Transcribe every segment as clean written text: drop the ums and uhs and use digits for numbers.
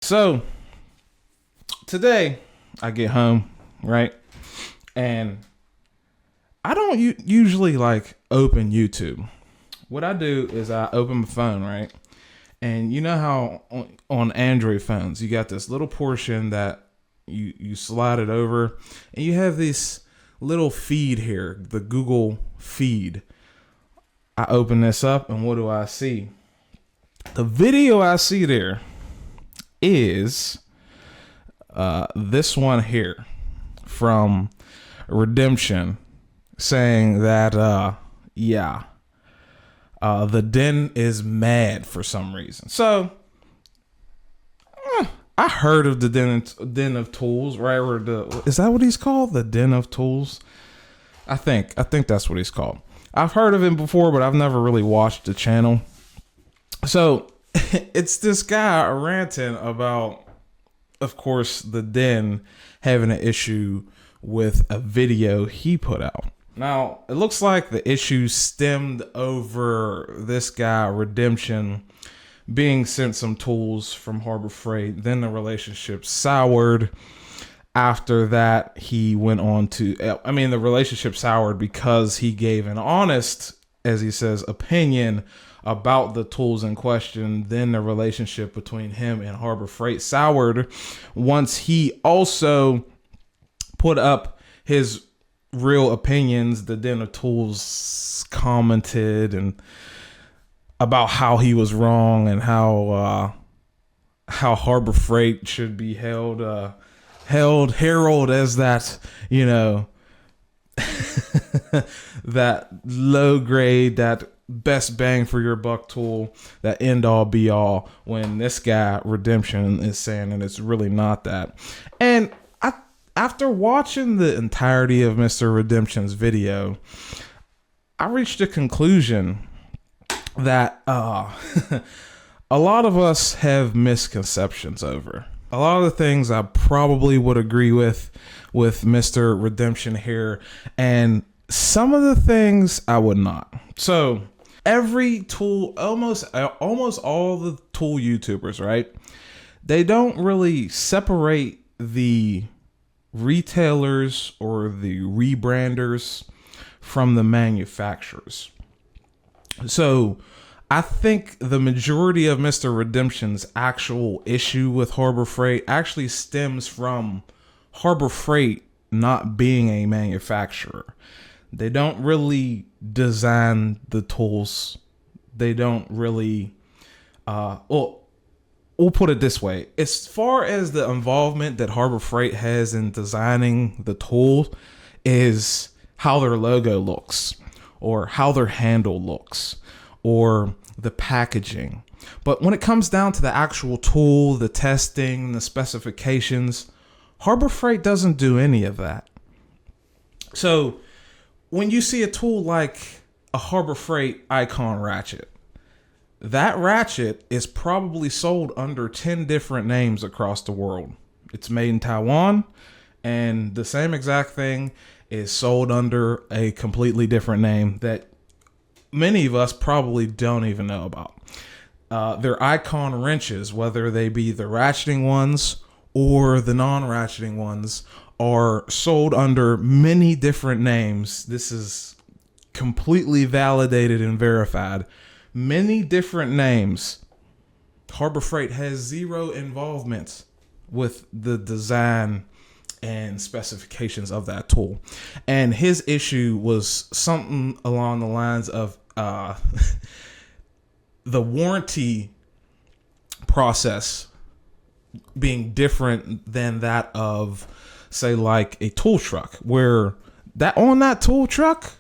So today I get home, right? And I don't usually like open YouTube. What I do is I open my phone, right? And you know how on Android phones, you got this little portion that you slide it over and you have this little feed here, the Google feed. I open this up and what do I see? The video I see there is this one here from Redemption saying that the Den is mad for some reason. So I heard of the Den of Tools, right? Or is that what he's called? The Den of Tools? I think that's what he's called. I've heard of him before, but I've never really watched the channel. So it's this guy ranting about, of course, the Den having an issue with a video he put out. Now, it looks like the issue stemmed over this guy, Redemption, being sent some tools from Harbor Freight. Then the relationship soured. After that, he went on to, the relationship soured because he gave an honest, as he says, opinion about the tools in question. Then the relationship between him and Harbor Freight soured once he also put up his real opinions. The Den of Tools commented and about how he was wrong and how Harbor Freight should be heralded as that, that low grade, that best bang for your buck tool, that end all be all, when this guy Redemption is saying that it's really not that. And after watching the entirety of Mr. Redemption's video, I reached a conclusion that a lot of us have misconceptions over. A lot of the things I probably would agree with Mr. Redemption here, and some of the things I would not. So every tool, almost all the tool YouTubers, right? They don't really separate the retailers or the rebranders from the manufacturers. So I think the majority of Mr. Redemption's actual issue with Harbor Freight actually stems from Harbor Freight not being a manufacturer. They don't really design the tools. They don't really, we'll put it this way. As far as the involvement that Harbor Freight has in designing the tool is how their logo looks or how their handle looks or the packaging. But when it comes down to the actual tool, the testing, the specifications, Harbor Freight doesn't do any of that. So when you see a tool like a Harbor Freight Icon ratchet, that ratchet is probably sold under 10 different names across the world. It's made in Taiwan, and the same exact thing is sold under a completely different name that many of us probably don't even know about. Their Icon wrenches, whether they be the ratcheting ones or the non-ratcheting ones, are sold under many different names. This is completely validated and verified. Many different names. Harbor Freight has zero involvement with the design and specifications of that tool. And his issue was something along the lines of the warranty process being different than that of, say, like a tool truck, where that on that tool truck,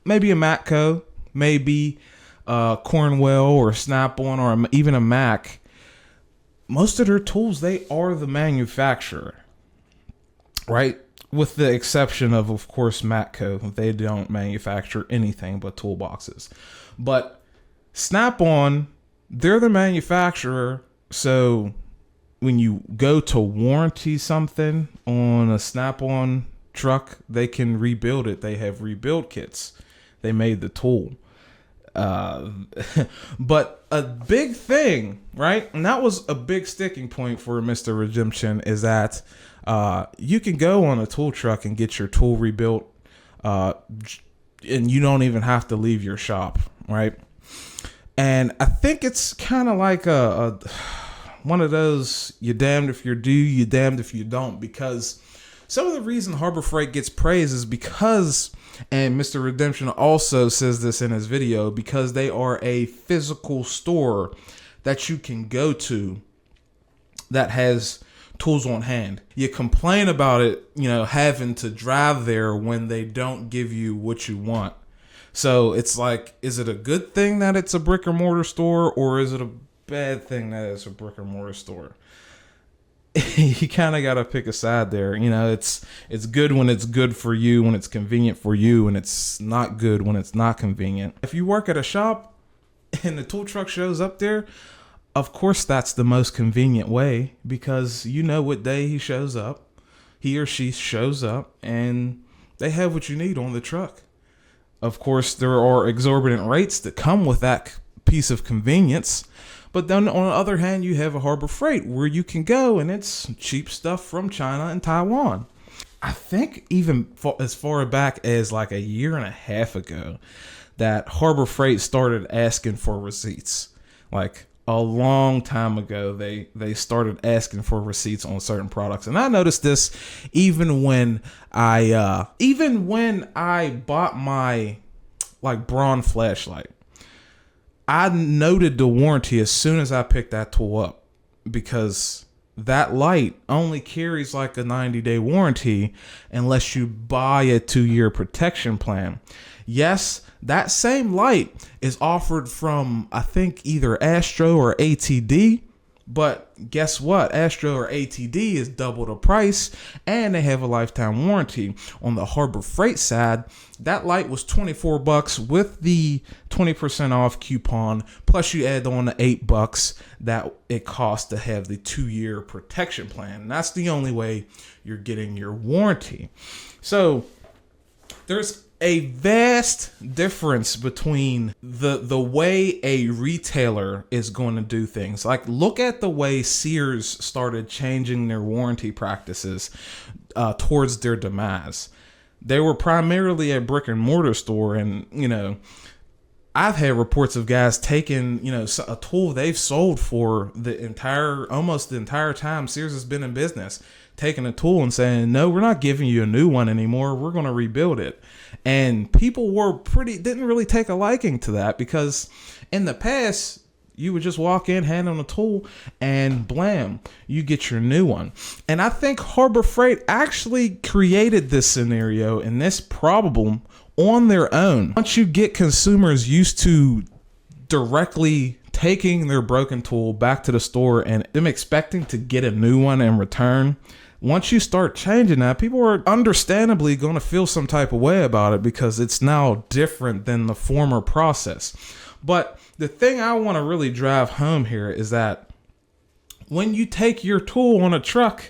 maybe a Matco, maybe Cornwell or Snap-on or even a Mac, most of their tools, they are the manufacturer, right? With the exception of course, Matco. They don't manufacture anything but toolboxes. But Snap-on, they're the manufacturer. So when you go to warranty something on a Snap-on truck, they can rebuild it. They have rebuild kits. They made the tool. But a big thing, right? And that was a big sticking point for Mr. Redemption, is that you can go on a tool truck and get your tool rebuilt, and you don't even have to leave your shop, right? And I think it's kind of like a one of those, you damned if you do, you damned if you don't, because some of the reason Harbor Freight gets praised is because, and Mr. Redemption also says this in his video, because they are a physical store that you can go to that has tools on hand. You complain about it, having to drive there when they don't give you what you want. So it's like, is it a good thing that it's a brick and mortar store, or is it a bad thing that it's a brick and mortar store? You kind of got to pick a side there. It's good when it's good for you, when it's convenient for you, and it's not good when it's not convenient. If you work at a shop and the tool truck shows up there, of course that's the most convenient way, because you know what day he shows up, he or she shows up, and they have what you need on the truck. Of course, there are exorbitant rates that come with that piece of convenience. But then on the other hand, you have a Harbor Freight where you can go and it's cheap stuff from China and Taiwan. I think even as far back as like a year and a half ago, that Harbor Freight started asking for receipts. Like a long time ago, they started asking for receipts on certain products. And I noticed this even when I bought my like Braun flashlight. I noted the warranty as soon as I picked that tool up, because that light only carries like a 90-day warranty unless you buy a 2-year protection plan. Yes, that same light is offered from, I think, either Astro or ATD. But guess what? Astro or ATD is double the price, and they have a lifetime warranty. On the Harbor Freight side, that light was $24 with the 20% off coupon, plus you add on the $8 that it costs to have the 2-year protection plan. And that's the only way you're getting your warranty. So there's a vast difference between the way a retailer is going to do things. Like, look at the way Sears started changing their warranty practices towards their demise. They were primarily a brick and mortar store, and I've had reports of guys taking a tool they've sold for almost the entire time Sears has been in business, taking a tool and saying, no, we're not giving you a new one anymore, we're going to rebuild it. And people didn't really take a liking to that, because in the past, you would just walk in, hand on a tool, and blam, you get your new one. And I think Harbor Freight actually created this scenario and this problem on their own. Once you get consumers used to directly taking their broken tool back to the store and them expecting to get a new one in return, once you start changing that, people are understandably going to feel some type of way about it, because it's now different than the former process. But the thing I want to really drive home here is that when you take your tool on a truck,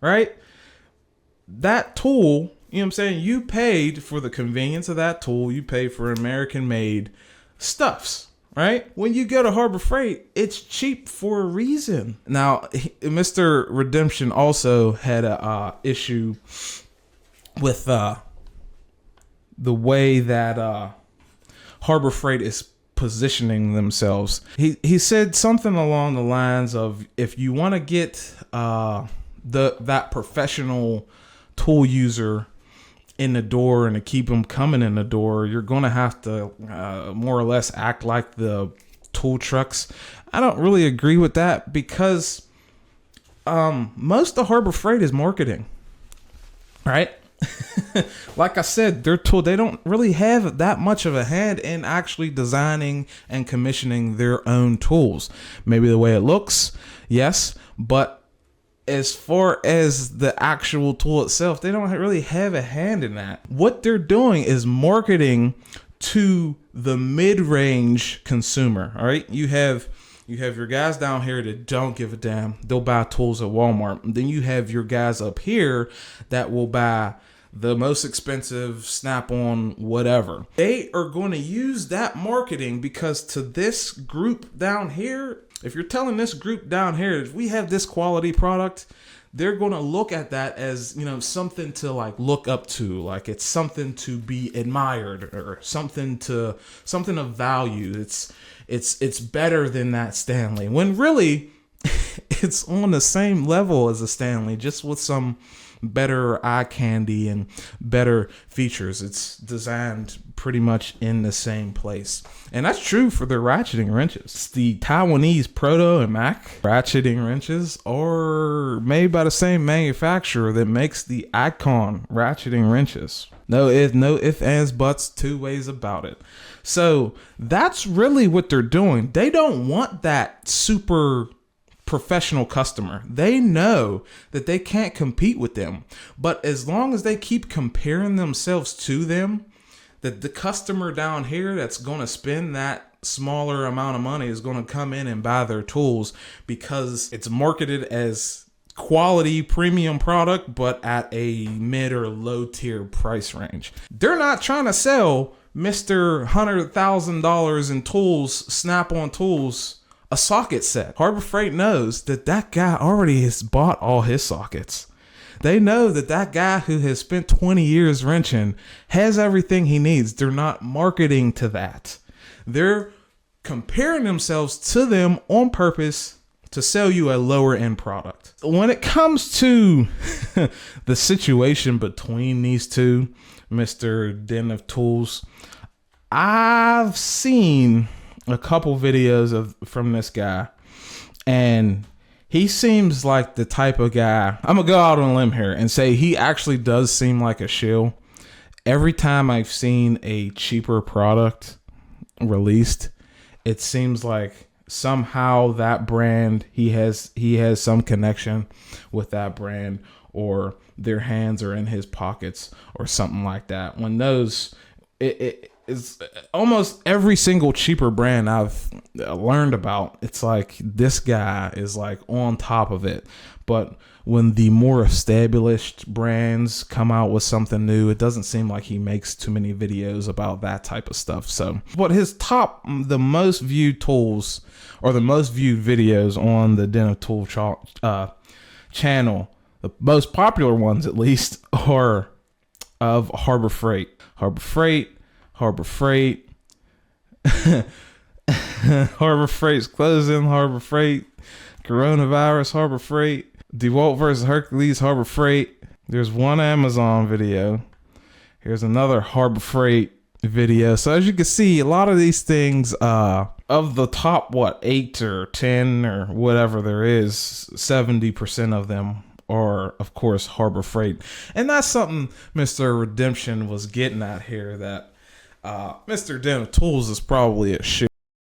right, that tool, you paid for the convenience of that tool, you paid for American-made stuffs. Right? When you go to Harbor Freight, it's cheap for a reason. Now, Mr. Redemption also had a issue with the way that Harbor Freight is positioning themselves. He said something along the lines of, if you want to get that professional tool user in the door and to keep them coming in the door, you're going to have to more or less act like the tool trucks. I don't really agree with that, because most of Harbor Freight is marketing, right? Like I said, their tool, they don't really have that much of a hand in actually designing and commissioning their own tools. Maybe the way it looks, yes, but as far as the actual tool itself, they don't really have a hand in that. What they're doing is marketing to the mid-range consumer. All right, you have your guys down here that don't give a damn. They'll buy tools at Walmart. And then you have your guys up here that will buy the most expensive Snap-on whatever. They are going to use that marketing, because to this group down here, if you're telling this group down here, if we have this quality product, they're going to look at that as, you know, something to like look up to, like it's something to be admired, or something of value. It's better than that Stanley, when really it's on the same level as a Stanley, just with some better eye candy and better features. It's designed pretty much in the same place. And that's true for the ratcheting wrenches. The Taiwanese Proto and Mac ratcheting wrenches are made by the same manufacturer that makes the Icon ratcheting wrenches. No ifs, ands, buts, two ways about it. So that's really what they're doing. They don't want that super professional customer. They know that they can't compete with them, but as long as they keep comparing themselves to them, that the customer down here that's going to spend that smaller amount of money is going to come in and buy their tools, because it's marketed as quality premium product, but at a mid or low tier price range. They're not trying to sell Mr. $100,000 in tools, Snap-on tools, a socket set. Harbor Freight knows that that guy already has bought all his sockets. They know that that guy who has spent 20 years wrenching has everything he needs. They're not marketing to that. They're comparing themselves to them on purpose to sell you a lower end product. When it comes to the situation between these two, Mr. Den of Tools, I've seen a couple videos from this guy, and he seems like the type of guy, I'm gonna go out on a limb here and say he actually does seem like a shill. Every time I've seen a cheaper product released, it seems like somehow that brand, he has some connection with that brand, or their hands are in his pockets or something like that. When those, it's almost every single cheaper brand I've learned about, it's like this guy is like on top of it. But when the more established brands come out with something new, it doesn't seem like he makes too many videos about that type of stuff. So, but his the most viewed tools, or the most viewed videos on the Den of Tool channel, the most popular ones at least, are of Harbor Freight. Harbor Freight. Harbor Freight's closing, Harbor Freight, coronavirus, Harbor Freight, DeWalt versus Hercules, Harbor Freight. There's one Amazon video. Here's another Harbor Freight video. So as you can see, a lot of these things, of the top, 8 or 10 or whatever there is, 70% of them are, of course, Harbor Freight. And that's something Mr. Redemption was getting at here, that Mr. Den of Tools is probably a shill.